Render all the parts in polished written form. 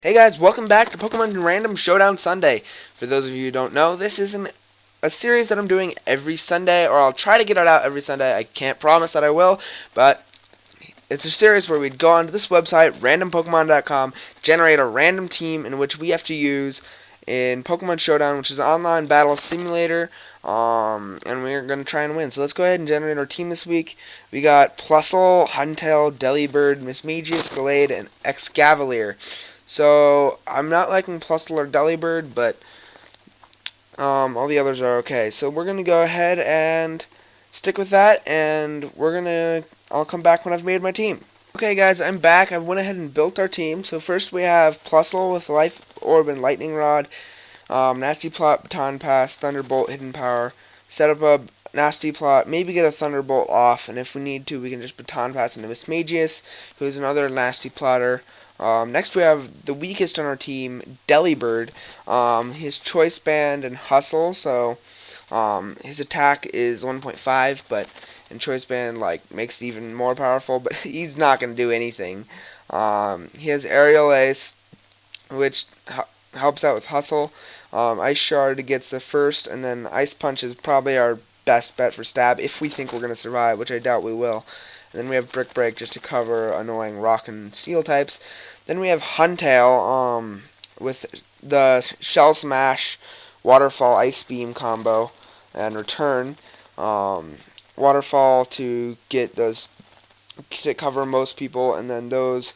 Hey guys, welcome back to Pokemon Random Showdown Sunday. For those of you who don't know, this is a series that I'm doing every Sunday, or I'll try to get it out every Sunday. I can't promise that I will, but it's a series where we'd go onto this website, randompokemon.com, generate a random team in which we have to use in Pokemon Showdown, which is an online battle simulator, and we're going to try and win. So let's go ahead and generate our team this week. We got Plusle, Huntail, Delibird, Mismagius, Gallade, and Excavalier. So I'm not liking Plusle or Delibird, but all the others are okay. So we're gonna go ahead and stick with that, and I'll come back when I've made my team. Okay, guys, I'm back. I went ahead and built our team. So first we have Plusle with Life Orb and Lightning Rod, Nasty Plot, Baton Pass, Thunderbolt, Hidden Power. Set up a Nasty Plot, maybe get a Thunderbolt off, and if we need to, we can just Baton Pass into Mismagius, who is another Nasty Plotter. Next we have the weakest on our team, Delibird. His Choice Band and Hustle, so his attack is 1.5, but in Choice Band makes it even more powerful, but he's not going to do anything. He has Aerial Ace, which helps out with Hustle. Ice Shard gets the first, and then Ice Punch is probably our best bet for stab if we think we're going to survive, which I doubt we will. And then we have Brick Break just to cover annoying rock and steel types. Then we have Huntail with the Shell Smash, Waterfall, Ice Beam combo, and Return. Waterfall to get those to cover most people, and then those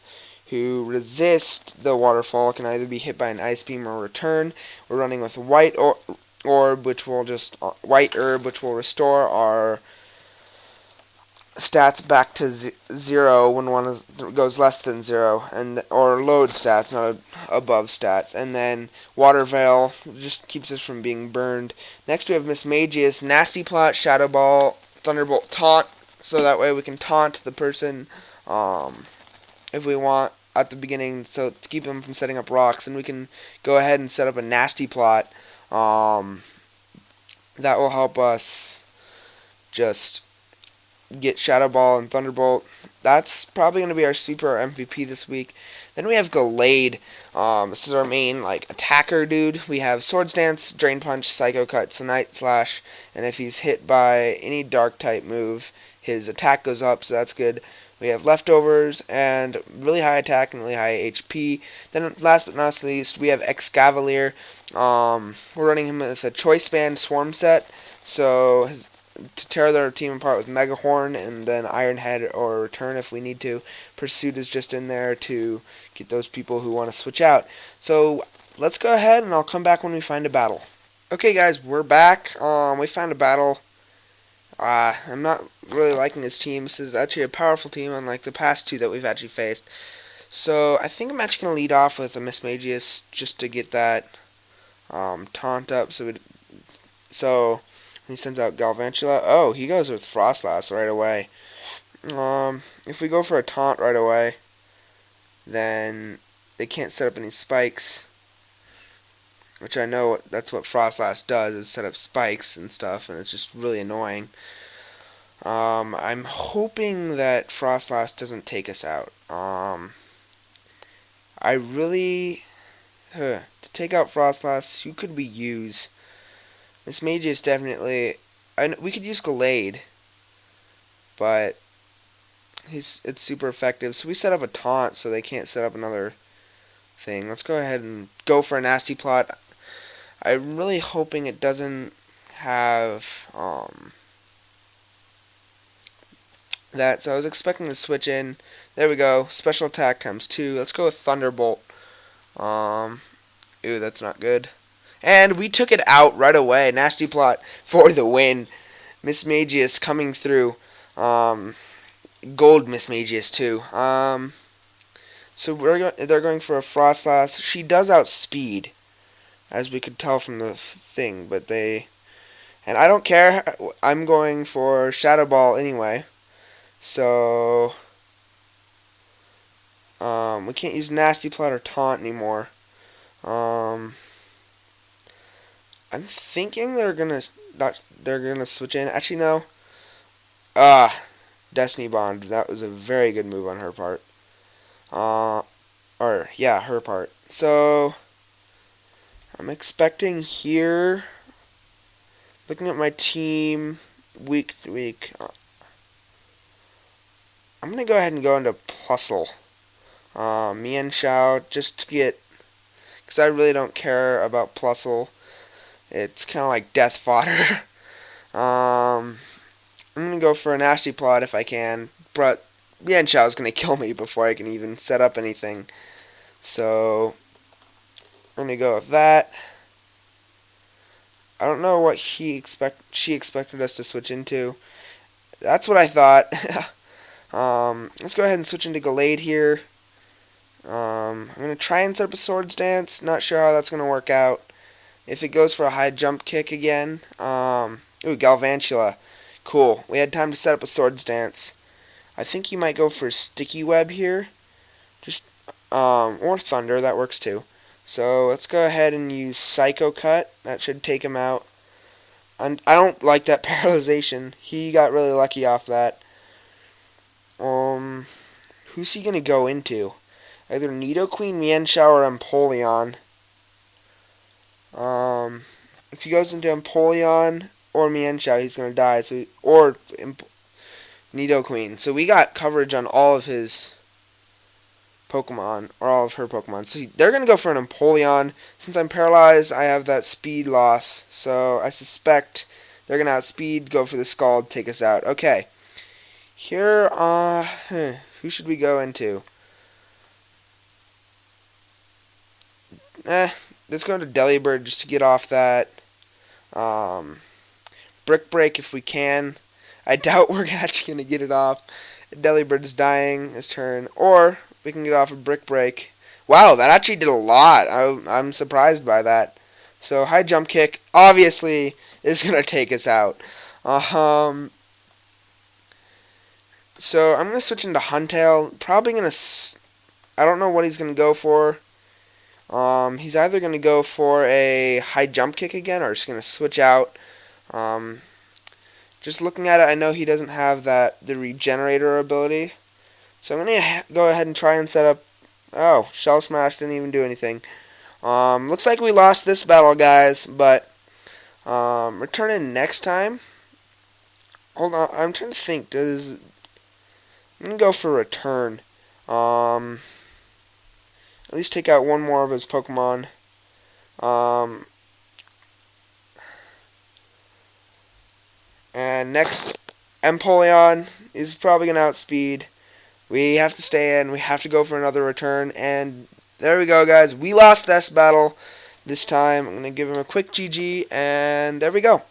who resist the Waterfall can either be hit by an Ice Beam or Return. We're running with Orb, which will White Herb, which will restore our stats back to zero when one goes less than zero, or load stats, not above stats. And then Water Veil just keeps us from being burned. Next we have Mismagius, Nasty Plot, Shadow Ball, Thunderbolt, Taunt, so that way we can taunt the person if we want at the beginning, so to keep them from setting up rocks. And we can go ahead and set up a Nasty Plot that will help us just get Shadow Ball and Thunderbolt. That's probably going to be our super MVP this week. Then we have Gallade. This is our main attacker dude. We have Swords Dance, Drain Punch, Psycho Cut, Night Slash, and if he's hit by any dark type move, his attack goes up, so that's good. We have Leftovers and really high attack and really high HP. Then last but not least, we have Excavalier. We're running him with a Choice Band Swarm set, so to tear their team apart with Mega Horn and then Iron Head or Return if we need to. Pursuit is just in there to get those people who want to switch out. So let's go ahead and I'll come back when we find a battle. Okay guys, we're back. We found a battle. I'm not really liking this team. This is actually a powerful team unlike the past two that we've actually faced. So I think I'm actually going to lead off with a Mismagius just to get that taunt up. So he sends out Galvantula. Oh, he goes with Frostlass right away. If we go for a taunt right away, then they can't set up any spikes. Which I know that's what Frostlass does, is set up spikes and stuff, and it's just really annoying. I'm hoping that Frostlass doesn't take us out. I really... to take out Frostlass, who could we use? Mismagius definitely... we could use Gallade, but it's super effective. So we set up a taunt so they can't set up another thing. Let's go ahead and go for a Nasty Plot. I'm really hoping it doesn't have that. So I was expecting to switch in. There we go. Special attack times 2. Let's go with Thunderbolt. Ooh, that's not good. And we took it out right away. Nasty Plot for the win. Mismagius coming through. Gold Mismagius too. So they're going for a Frostlass. She does outspeed, as we could tell from the thing, but and I don't care. I'm going for Shadow Ball anyway. So we can't use Nasty Plot or Taunt anymore. I'm thinking they're gonna switch in. Actually, no. Destiny Bond. That was a very good move on her part. Or yeah, her part. So I'm expecting here, looking at my team week to week, I'm going to go ahead and go into Plusle. Mian Shao, just to get, because I really don't care about Plusle. It's kind of like death fodder. I'm going to go for a nasty plot if I can, but Mian Shao is going to kill me before I can even set up anything. So we're going to go with that. I don't know what she expected us to switch into. That's what I thought. Let's go ahead and switch into Gallade here. I'm going to try and set up a Swords Dance. Not sure how that's going to work out. If it goes for a high jump kick again. Ooh, Galvantula. Cool. We had time to set up a Swords Dance. I think you might go for Sticky Web here. Just or Thunder, that works too. So let's go ahead and use Psycho Cut. That should take him out. And I don't like that paralyzation. He got really lucky off that. Who's he gonna go into? Either Nidoqueen, Mienshao, or Empoleon. If he goes into Empoleon or Mienshao, he's gonna die. Or Nidoqueen. So we got coverage on all of his Pokemon, or all of her Pokemon. So they're going to go for an Empoleon. Since I'm paralyzed, I have that speed loss. So I suspect they're going to outspeed, go for the Scald, take us out. Okay. Here, who should we go into? Let's go into Delibird just to get off that. Brick Break if we can. I doubt we're actually going to get it off. Delibird is dying his turn. Or we can get off a Brick Break. Wow, that actually did a lot. I'm surprised by that. So high jump kick obviously is going to take us out. So I'm going to switch into Huntail. Probably going to... I don't know what he's going to go for. He's either going to go for a high jump kick again or just going to switch out. Just looking at it, I know he doesn't have the regenerator ability. So I'm going to go ahead and try and set up... Oh, Shell Smash didn't even do anything. Looks like we lost this battle, guys, but return in next time. Hold on, I'm trying to think. I'm going to go for return. At least take out one more of his Pokemon. And next, Empoleon is probably going to outspeed. We have to stay in. We have to go for another return. And there we go, guys. We lost this battle this time. I'm going to give him a quick GG. And there we go.